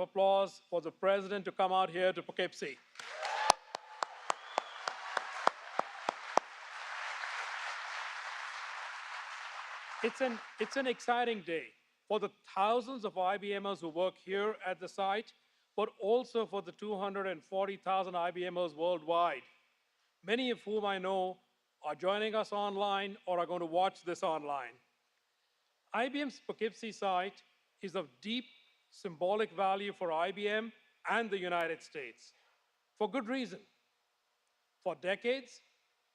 applause for the President to come out here to Poughkeepsie. It's an exciting day for the thousands of IBMers who work here at the site, but also for the 240,000 IBMers worldwide, many of whom I know are joining us online or are going to watch this online. IBM's Poughkeepsie site is of deep symbolic value for IBM and the United States, for good reason. For decades,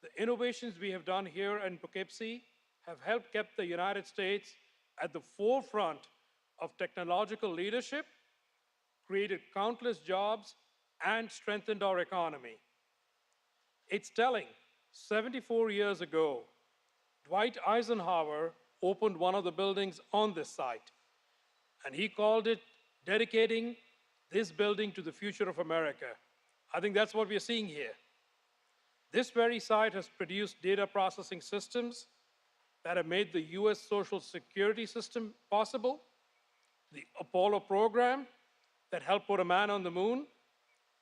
the innovations we have done here in Poughkeepsie have helped keep the United States at the forefront of technological leadership, created countless jobs, and strengthened our economy. It's telling, 74 years ago, Dwight Eisenhower opened one of the buildings on this site, and he called it dedicating this building to the future of America. I think that's what we're seeing here. This very site has produced data processing systems that have made the US Social Security system possible, the Apollo program that helped put a man on the moon,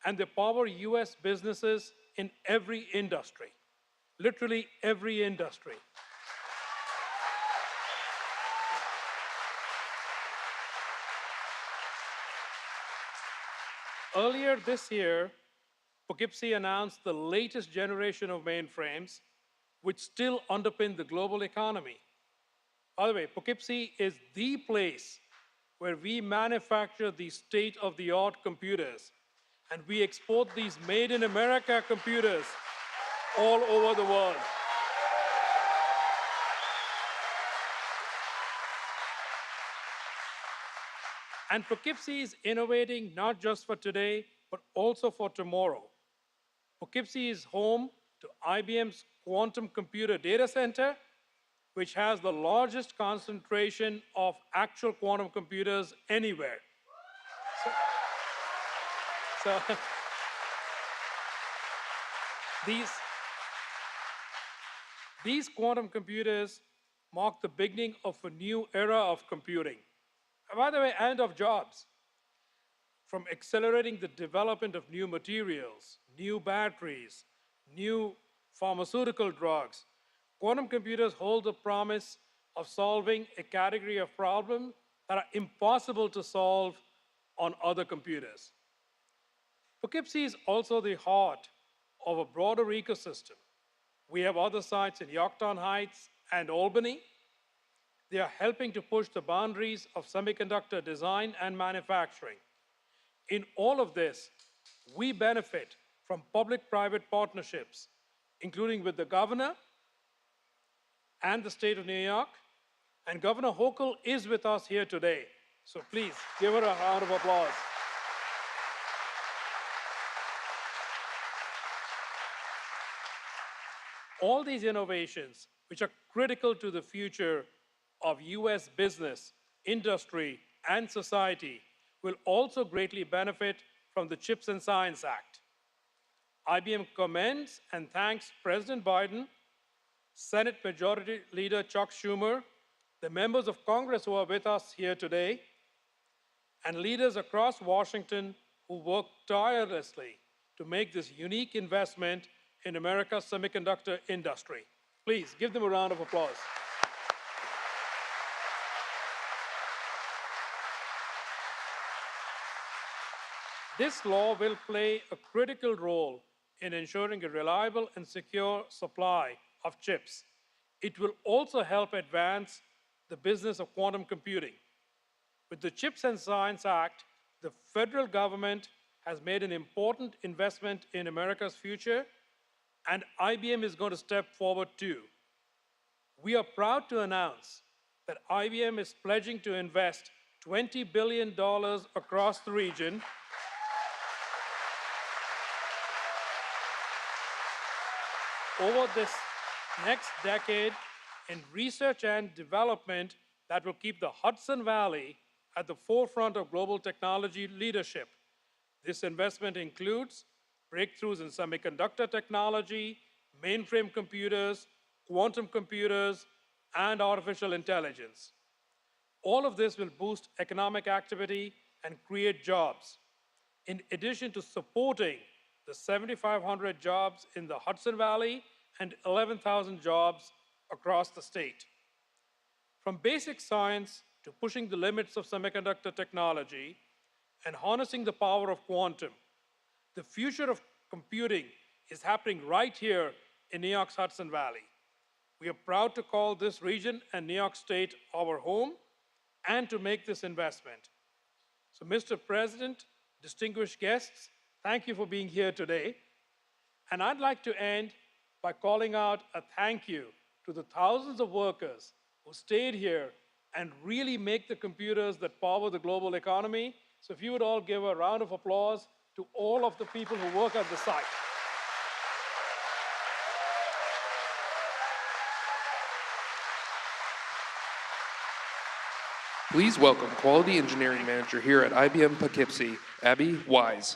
and they power US businesses in every industry, literally every industry. Earlier this year, Poughkeepsie announced the latest generation of mainframes, which still underpin the global economy. By the way, Poughkeepsie is the place where we manufacture these state-of-the-art computers, and we export these made-in-America computers all over the world. And Poughkeepsie is innovating not just for today, but also for tomorrow. Poughkeepsie is home to IBM's quantum computer data center, which has the largest concentration of actual quantum computers anywhere. So these quantum computers mark the beginning of a new era of computing. And by the way, and of jobs. From accelerating the development of new materials, new batteries, new pharmaceutical drugs, quantum computers hold the promise of solving a category of problems that are impossible to solve on other computers. Poughkeepsie is also the heart of a broader ecosystem. We have other sites in Yorktown Heights and Albany. They are helping to push the boundaries of semiconductor design and manufacturing. In all of this, we benefit from public-private partnerships, including with the governor and the state of New York. And Governor Hochul is with us here today. So please give her a round of applause. All these innovations, which are critical to the future of US business, industry, and society, will also greatly benefit from the CHIPS and Science Act. IBM commends and thanks President Biden, Senate Majority Leader Chuck Schumer, the members of Congress who are with us here today, and leaders across Washington who work tirelessly to make this unique investment in America's semiconductor industry. Please give them a round of applause. This law will play a critical role in ensuring a reliable and secure supply of chips. It will also help advance the business of quantum computing. With the CHIPS and Science Act, the federal government has made an important investment in America's future, and IBM is going to step forward too. We are proud to announce that IBM is pledging to invest $20 billion across the region over this next decade in research and development that will keep the Hudson Valley at the forefront of global technology leadership. This investment includes breakthroughs in semiconductor technology, mainframe computers, quantum computers, and artificial intelligence. All of this will boost economic activity and create jobs, in addition to supporting the 7,500 jobs in the Hudson Valley and 11,000 jobs across the state. From basic science to pushing the limits of semiconductor technology and harnessing the power of quantum, the future of computing is happening right here in New York's Hudson Valley. We are proud to call this region and New York State our home and to make this investment. So, Mr. President, distinguished guests, thank you for being here today. And I'd like to end by calling out a thank you to the thousands of workers who stayed here and really make the computers that power the global economy. So if you would all give a round of applause to all of the people who work at the site. Please welcome Quality Engineering Manager here at IBM Poughkeepsie, Abby Wise.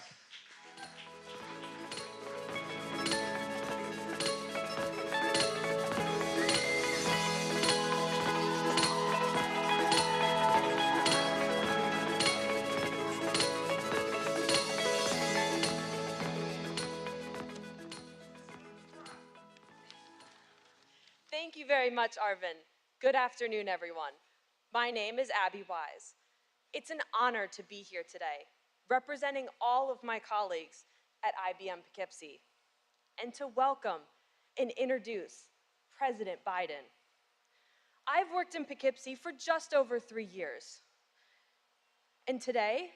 Thank you very much, Arvind. Good afternoon, everyone. My name is Abby Wise. It's an honor to be here today, representing all of my colleagues at IBM Poughkeepsie, and to welcome and introduce President Biden. I've worked in Poughkeepsie for just over 3 years, and today,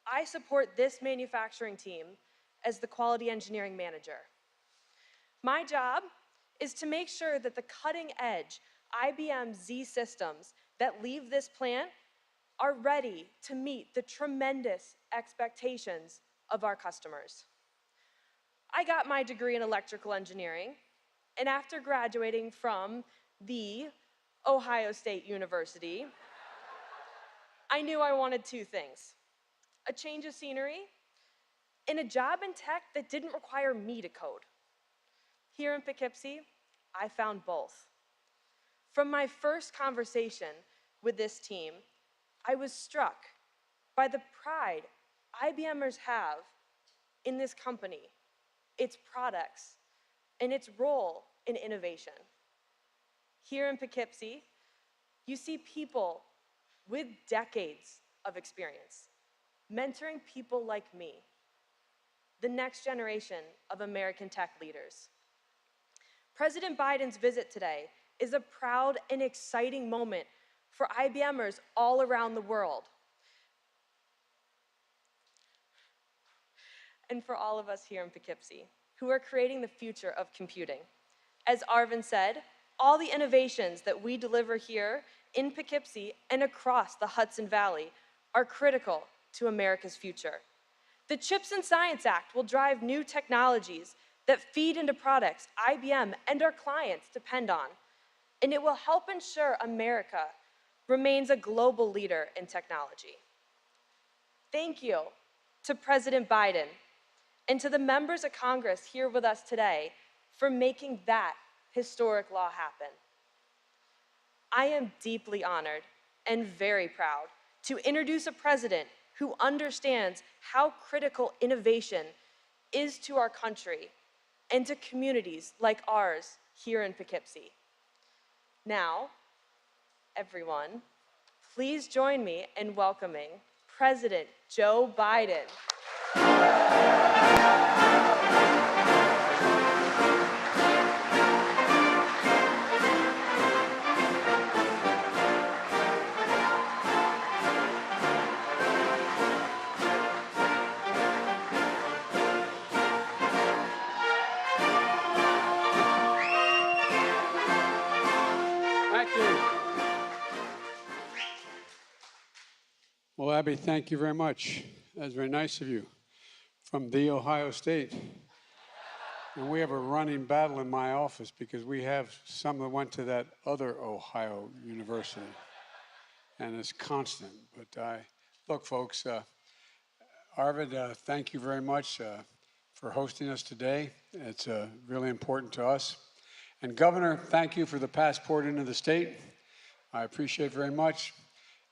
I support this manufacturing team as the Quality Engineering Manager. My job is to make sure that the cutting-edge IBM Z systems that leave this plant are ready to meet the tremendous expectations of our customers. I got my degree in electrical engineering, and after graduating from the Ohio State University, I knew I wanted two things: a change of scenery and a job in tech that didn't require me to code. Here in Poughkeepsie, I found both. From my first conversation with this team, I was struck by the pride IBMers have in this company, its products, and its role in innovation. Here in Poughkeepsie, you see people with decades of experience, mentoring people like me, the next generation of American tech leaders. President Biden's visit today is a proud and exciting moment for IBMers all around the world, and for all of us here in Poughkeepsie, who are creating the future of computing. As Arvind said, all the innovations that we deliver here in Poughkeepsie and across the Hudson Valley are critical to America's future. The CHIPS and Science Act will drive new technologies that feed into products IBM and our clients depend on, and it will help ensure America remains a global leader in technology. Thank you to President Biden and to the members of Congress here with us today for making that historic law happen. I am deeply honored and very proud to introduce a president who understands how critical innovation is to our country and to communities like ours here in Poughkeepsie. Now, everyone, please join me in welcoming President Joe Biden. Well, Abby, thank you very much. That's very nice of you. From the Ohio State. And we have a running battle in my office because we have some that went to that other Ohio university. And it's constant. But look, folks, Arvind, thank you very much for hosting us today. It's really important to us. And Governor, thank you for the passport into the state. I appreciate very much.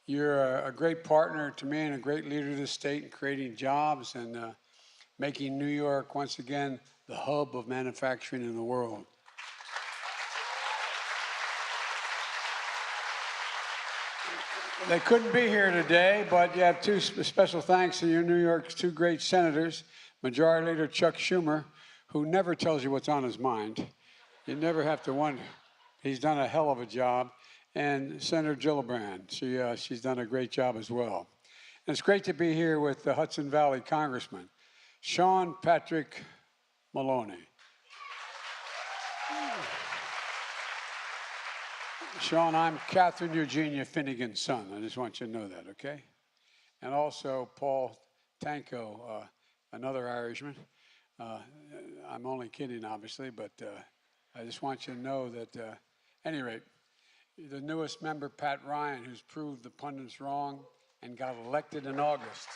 You're a great partner to me and a great leader of the state in creating jobs and making New York, once again, the hub of manufacturing in the world. They couldn't be here today, but you have two special thanks to your New York's two great senators, Majority Leader Chuck Schumer, who never tells you what's on his mind. You never have to wonder. He's done a hell of a job. And Senator Gillibrand, she's done a great job as well. And it's great to be here with the Hudson Valley Congressman, Sean Patrick Maloney. Sean, I'm Catherine Eugenia Finnegan's son. I just want you to know that, okay? And also Paul Tanko, another Irishman. I'm only kidding, obviously, but I just want you to know that, at any rate, the newest member, Pat Ryan, who's proved the pundits wrong and got elected in August.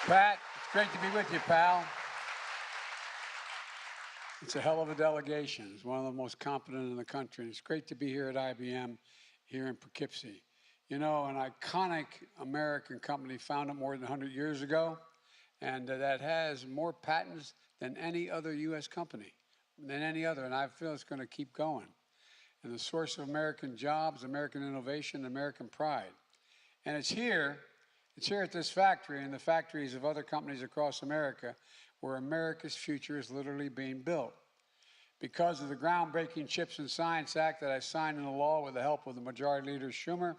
Pat, it's great to be with you, pal. It's a hell of a delegation. It's one of the most competent in the country. It's great to be here at IBM here in Poughkeepsie. You know, an iconic American company founded more than 100 years ago, and that has more patents than any other U.S. company, than any other, and I feel it's going to keep going. And the source of American jobs, American innovation, American pride. And it's here at this factory and the factories of other companies across America where America's future is literally being built. Because of the groundbreaking CHIPS and Science Act that I signed into law with the help of the Majority Leader Schumer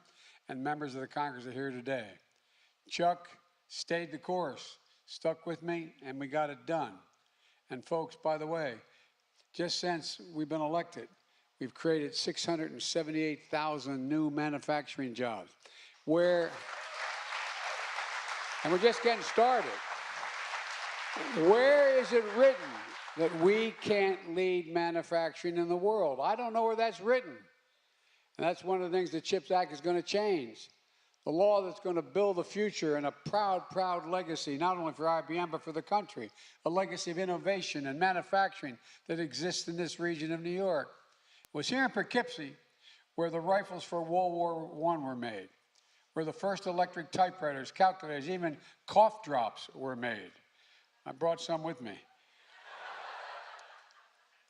and members of the Congress that are here today. Chuck stayed the course, stuck with me, and we got it done. And folks, by the way, just since we've been elected, we've created 678,000 new manufacturing jobs. And we're just getting started. Where is it written that we can't lead manufacturing in the world? I don't know where that's written. And that's one of the things the CHIPS Act is going to change. The law that's going to build the future and a proud, proud legacy, not only for IBM, but for the country. A legacy of innovation and manufacturing that exists in this region of New York. It was here in Poughkeepsie where the rifles for World War I were made, where the first electric typewriters, calculators, even cough drops were made. I brought some with me.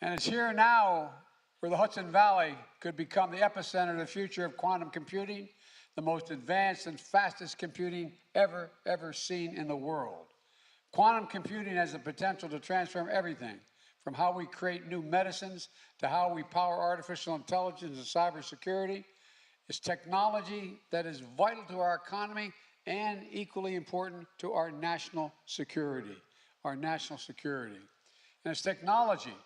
And it's here now where the Hudson Valley could become the epicenter of the future of quantum computing, the most advanced and fastest computing ever seen in the world. Quantum computing has the potential to transform everything, from how we create new medicines to how we power artificial intelligence and cybersecurity. It's technology that is vital to our economy and equally important to our national security. And it's technology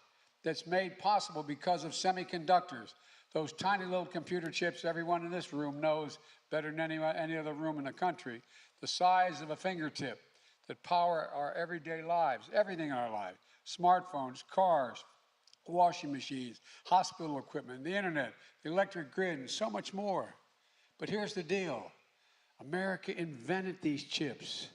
that's made possible because of semiconductors, those tiny little computer chips everyone in this room knows better than any other room in the country, the size of a fingertip that power our everyday lives, everything in our lives, smartphones, cars, washing machines, hospital equipment, the internet, the electric grid, and so much more. But here's the deal. America invented these chips.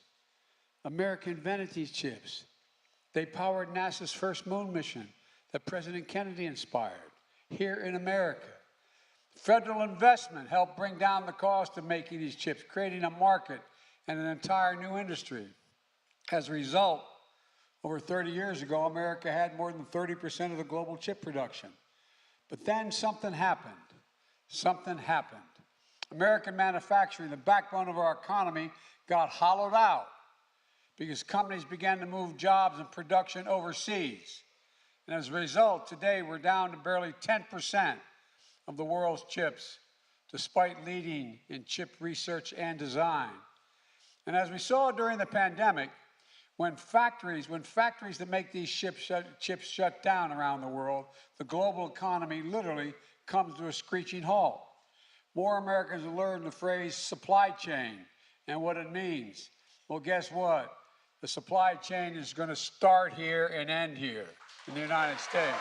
They powered NASA's first moon mission that President Kennedy inspired here in America. Federal investment helped bring down the cost of making these chips, creating a market and an entire new industry. As a result, over 30 years ago, America had more than 30% of the global chip production. But then something happened. American manufacturing, the backbone of our economy, got hollowed out because companies began to move jobs and production overseas. And as a result, today we're down to barely 10% of the world's chips, despite leading in chip research and design. And as we saw during the pandemic, when factories that make these chips shut down around the world, the global economy literally comes to a screeching halt. More Americans have learned the phrase supply chain and what it means. Well, guess what? The supply chain is going to start here and end here in the United States.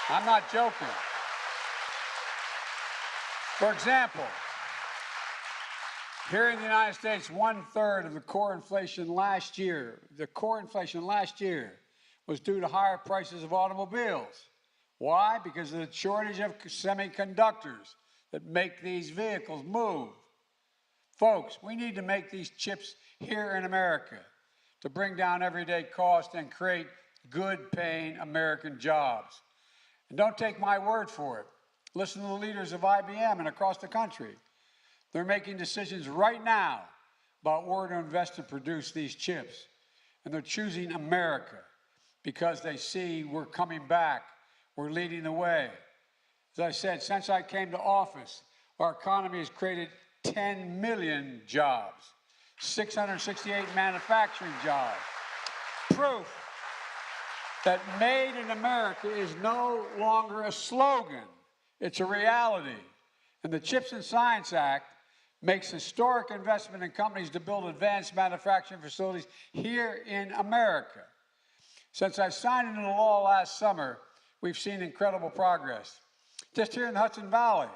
I'm not joking. For example, here in the United States, 1/3 of the core inflation last year, was due to higher prices of automobiles. Why? Because of the shortage of semiconductors, that make these vehicles move. Folks, we need to make these chips here in America to bring down everyday cost and create good-paying American jobs. And don't take my word for it. Listen to the leaders of IBM and across the country. They're making decisions right now about where to invest and produce these chips. And they're choosing America because they see we're coming back. We're leading the way. As I said, since I came to office, our economy has created 10 million jobs, 668 manufacturing jobs. Proof that made in America is no longer a slogan. It's a reality. And the CHIPS and Science Act makes historic investment in companies to build advanced manufacturing facilities here in America. Since I signed into law last summer, we've seen incredible progress. Just here in the Hudson Valley,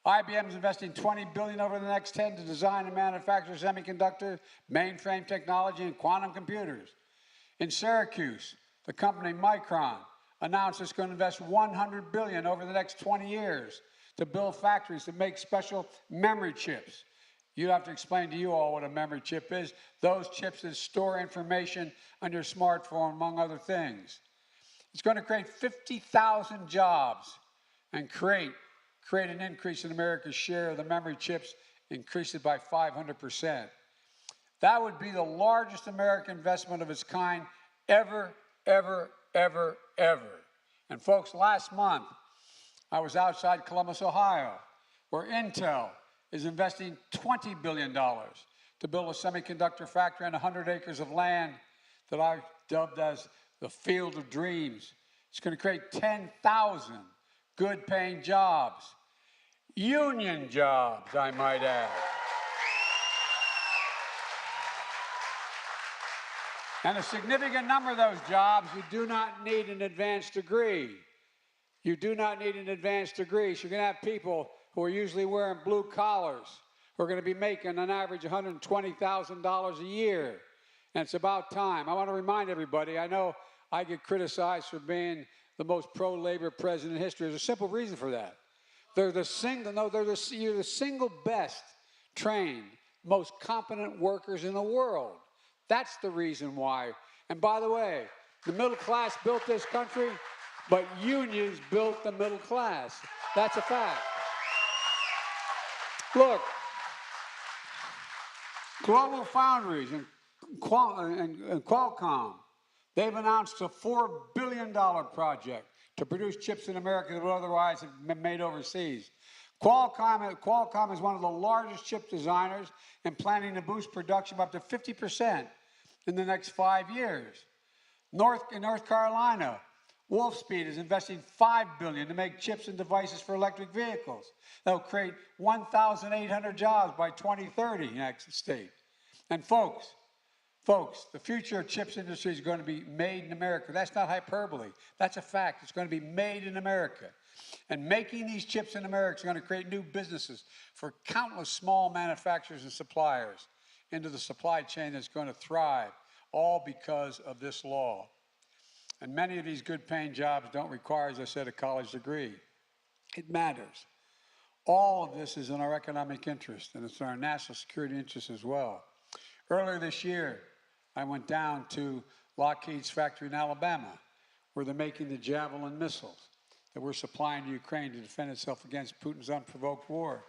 IBM is investing $20 billion over the next 10 to design and manufacture semiconductor, mainframe technology, and quantum computers. In Syracuse, the company Micron announced it's going to invest $100 billion over the next 20 years to build factories that make special memory chips. You'd have to explain to you all what a memory chip is. Those chips that store information on your smartphone, among other things. It's going to create 50,000 jobs and create an increase in America's share of the memory chips, increase it by 500%. That would be the largest American investment of its kind ever, ever, ever, ever. And folks, last month, I was outside Columbus, Ohio, where Intel is investing $20 billion to build a semiconductor factory on 100 acres of land that I dubbed as the Field of Dreams. It's going to create 10,000 good-paying jobs, union jobs, I might add. And a significant number of those jobs, you do not need an advanced degree. You do not need an advanced degree. So you're going to have people who are usually wearing blue collars who are going to be making an average $120,000 a year. And it's about time. I want to remind everybody, I know I get criticized for being the most pro-labor president in history. There's a simple reason for that. You're the single best trained, most competent workers in the world. That's the reason why. And by the way, the middle class built this country, but unions built the middle class. That's a fact. Look, Global Foundries and Qualcomm, they've announced a $4 billion project to produce chips in America that would otherwise have been made overseas. Qualcomm is one of the largest chip designers and planning to boost production by up to 50% in the next 5 years. In North Carolina, Wolfspeed is investing $5 billion to make chips and devices for electric vehicles. That'll create 1,800 jobs by 2030 in that state. And folks, the future of chips industry is going to be made in America. That's not hyperbole. That's a fact. It's going to be made in America. And making these chips in America is going to create new businesses for countless small manufacturers and suppliers into the supply chain that's going to thrive, all because of this law. And many of these good-paying jobs don't require, as I said, a college degree. It matters. All of this is in our economic interest, and it's in our national security interest as well. Earlier this year, I went down to Lockheed's factory in Alabama, where they're making the Javelin missiles that we're supplying to Ukraine to defend itself against Putin's unprovoked war.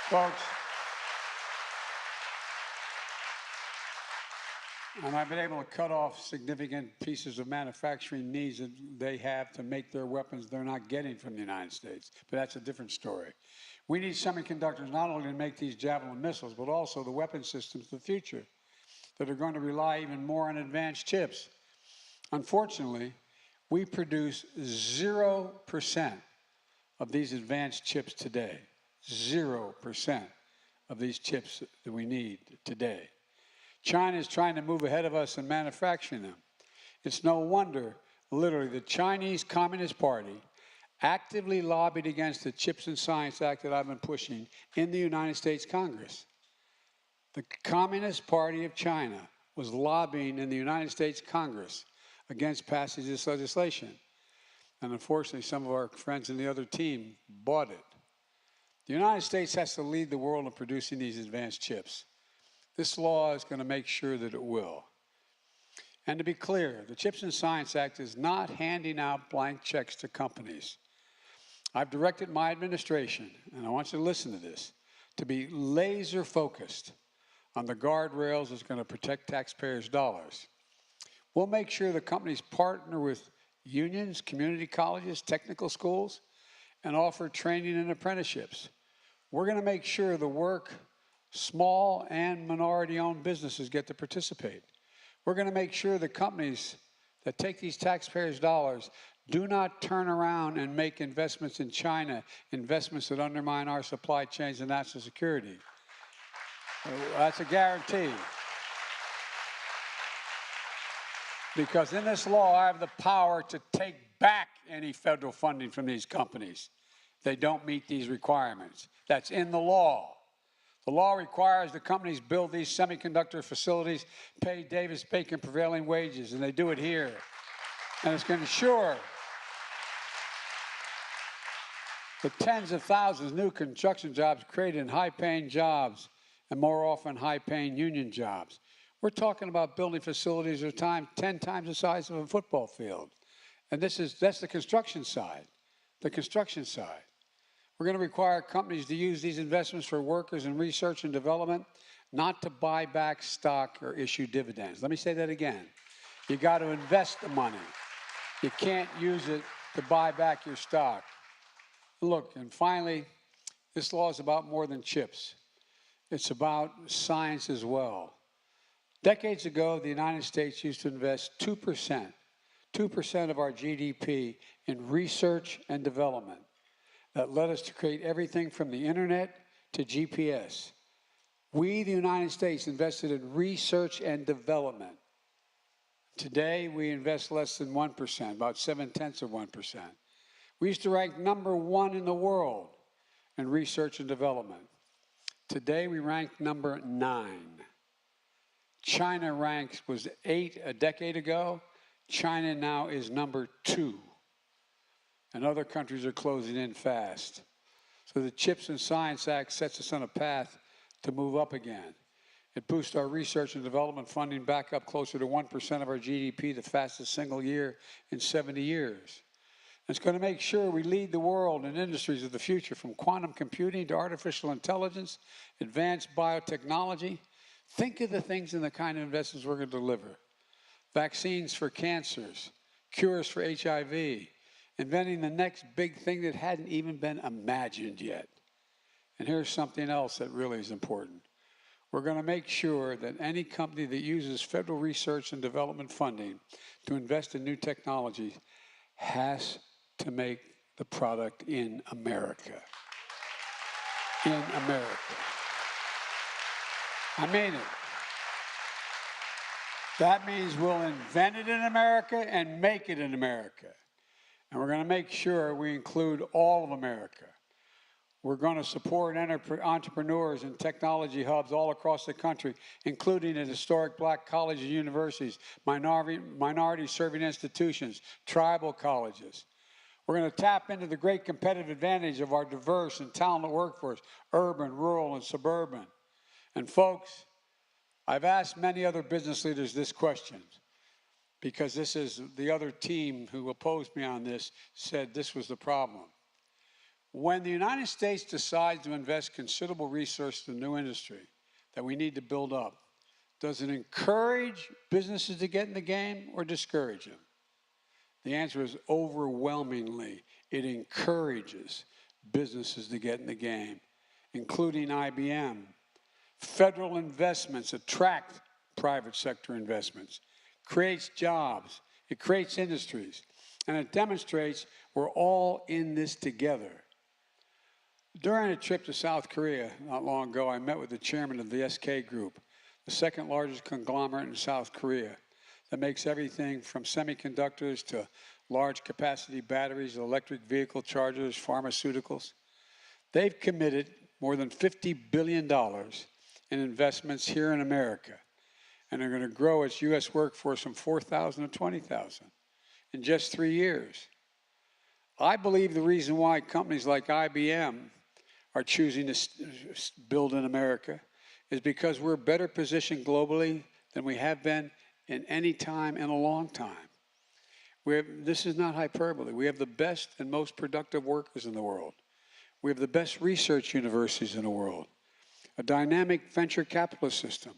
Folks, and I've been able to cut off significant pieces of manufacturing needs that they have to make their weapons they're not getting from the United States. But that's a different story. We need semiconductors not only to make these Javelin missiles, but also the weapon systems of the future that are going to rely even more on advanced chips. Unfortunately, we produce 0% of these advanced chips today. 0% of these chips that we need today. China is trying to move ahead of us in manufacturing them. It's no wonder, literally, the Chinese Communist Party actively lobbied against the CHIPS and Science Act that I've been pushing in the United States Congress. The Communist Party of China was lobbying in the United States Congress against passage of this legislation. And unfortunately, some of our friends in the other team bought it. The United States has to lead the world in producing these advanced chips. This law is going to make sure that it will. And to be clear, the Chips and Science Act is not handing out blank checks to companies. I've directed my administration, and I want you to listen to this, to be laser focused on the guardrails that's going to protect taxpayers' dollars. We'll make sure the companies partner with unions, community colleges, technical schools, and offer training and apprenticeships. We're going to make sure the work small and minority-owned businesses get to participate. We're going to make sure the companies that take these taxpayers' dollars do not turn around and make investments in China, investments that undermine our supply chains and national security. That's a guarantee. Because in this law, I have the power to take back any federal funding from these companies. They don't meet these requirements. That's in the law. The law requires the companies build these semiconductor facilities, pay Davis-Bacon prevailing wages, and they do it here. And it's going to ensure the tens of thousands of new construction jobs created in high-paying jobs, and more often high-paying union jobs. We're talking about building facilities that are 10 times the size of a football field. And that's the construction side, the construction side. We're going to require companies to use these investments for workers in research and development, not to buy back stock or issue dividends. Let me say that again. You got to invest the money. You can't use it to buy back your stock. Look, and finally, this law is about more than chips. It's about science as well. Decades ago, the United States used to invest 2% of our GDP in research and development. That led us to create everything from the internet to GPS. We, the United States, invested in research and development. Today, we invest less than 1%, about 0.7%. We used to rank #1 in the world in research and development. Today, we rank #9. China was 8 a decade ago. China now is #2. And other countries are closing in fast. So the Chips and Science Act sets us on a path to move up again. It boosts our research and development funding back up closer to 1% of our GDP, the fastest single year in 70 years. It's going to make sure we lead the world in industries of the future, from quantum computing to artificial intelligence, advanced biotechnology. Think of the things and the kind of investments we're going to deliver. Vaccines for cancers, cures for HIV, inventing the next big thing that hadn't even been imagined yet. And here's something else that really is important. We're going to make sure that any company that uses federal research and development funding to invest in new technology has to make the product in America. In America. I mean it. That means we'll invent it in America and make it in America. And we're going to make sure we include all of America. We're going to support entrepreneurs and technology hubs all across the country, including at historic black colleges and universities, minority-serving institutions, tribal colleges. We're going to tap into the great competitive advantage of our diverse and talented workforce, urban, rural, and suburban. And folks, I've asked many other business leaders this question, because this is the other team who opposed me on this said this was the problem. When the United States decides to invest considerable resources in a new industry that we need to build up, does it encourage businesses to get in the game or discourage them? The answer is overwhelmingly, it encourages businesses to get in the game, including IBM. Federal investments attract private sector investments, creates jobs, it creates industries, and it demonstrates we're all in this together. During a trip to South Korea not long ago, I met with the chairman of the SK Group, the second largest conglomerate in South Korea that makes everything from semiconductors to large capacity batteries, electric vehicle chargers, pharmaceuticals. They've committed more than $50 billion in investments here in America, and they're going to grow its U.S. workforce from 4,000 to 20,000 in just 3 years. I believe the reason why companies like IBM are choosing to build in America is because we're better positioned globally than we have been in any time in a long time. This is not hyperbole. We have the best and most productive workers in the world. We have the best research universities in the world, a dynamic venture capitalist system,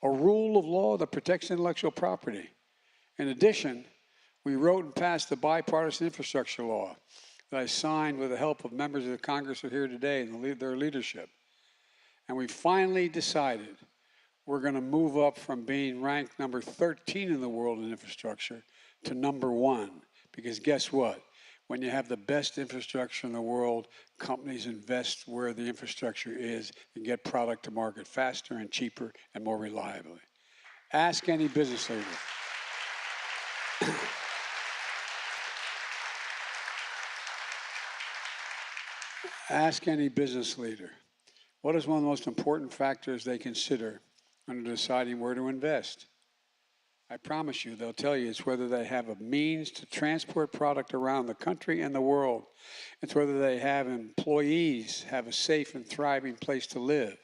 a rule of law that protects intellectual property. In addition, we wrote and passed the bipartisan infrastructure law that I signed with the help of members of the Congress who are here today and their leadership. And we finally decided we're going to move up from being ranked number 13 in the world in infrastructure to number 1. Because guess what? When you have the best infrastructure in the world, companies invest where the infrastructure is and get product to market faster and cheaper and more reliably. Ask any business leader. Ask any business leader, what is one of the most important factors they consider when deciding where to invest? I promise you, they'll tell you it's whether they have a means to transport product around the country and the world. It's whether they have employees, have a safe and thriving place to live.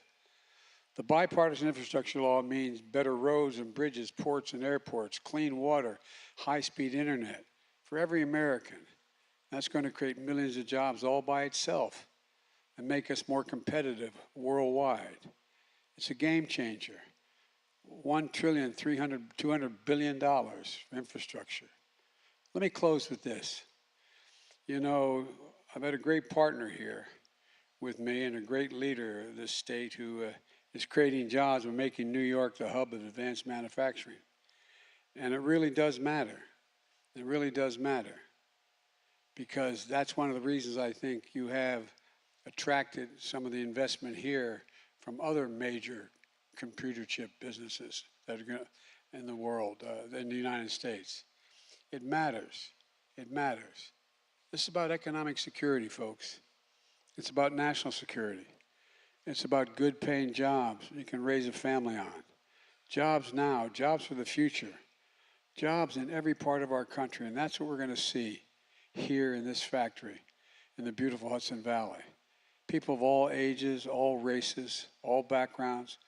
The bipartisan infrastructure law means better roads and bridges, ports and airports, clean water, high-speed internet for every American. That's going to create millions of jobs all by itself and make us more competitive worldwide. It's a game changer. $1.2 trillion for infrastructure. Let me close with this. You know, I've had a great partner here with me and a great leader of this state who is creating jobs and making New York the hub of advanced manufacturing. And it really does matter. It really does matter. Because that's one of the reasons I think you have attracted some of the investment here from other major computer chip businesses that are going to, in the world, in the United States. It matters. It matters. This is about economic security, folks. It's about national security. It's about good paying jobs you can raise a family on. Jobs now, jobs for the future. Jobs in every part of our country, and that's what we're going to see here in this factory in the beautiful Hudson Valley. People of all ages, all races, all backgrounds,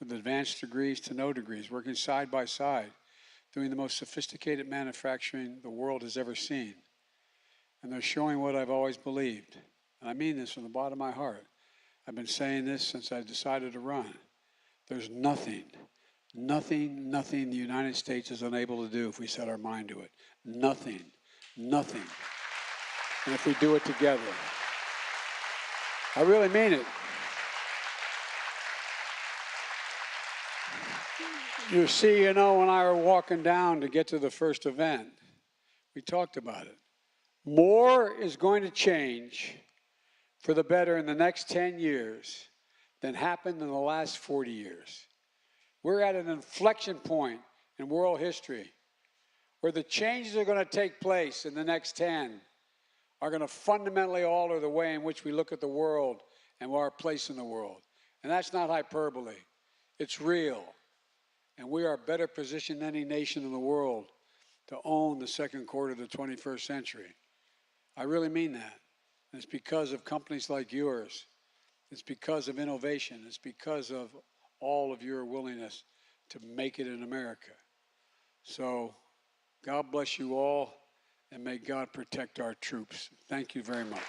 with advanced degrees to no degrees, working side by side, doing the most sophisticated manufacturing the world has ever seen. And they're showing what I've always believed. And I mean this from the bottom of my heart. I've been saying this since I decided to run. There's nothing the United States is unable to do if we set our mind to it. Nothing. And if we do it together. I really mean it. You see, you know, when I were walking down to get to the first event, we talked about it. More is going to change for the better in the next 10 years than happened in the last 40 years. We're at an inflection point in world history where the changes that are going to take place in the next 10 are going to fundamentally alter the way in which we look at the world and our place in the world. And that's not hyperbole. It's real. And we are better positioned than any nation in the world to own the second quarter of the 21st century. I really mean that. And it's because of companies like yours. It's because of innovation. It's because of all of your willingness to make it in America. So God bless you all, and may God protect our troops. Thank you very much.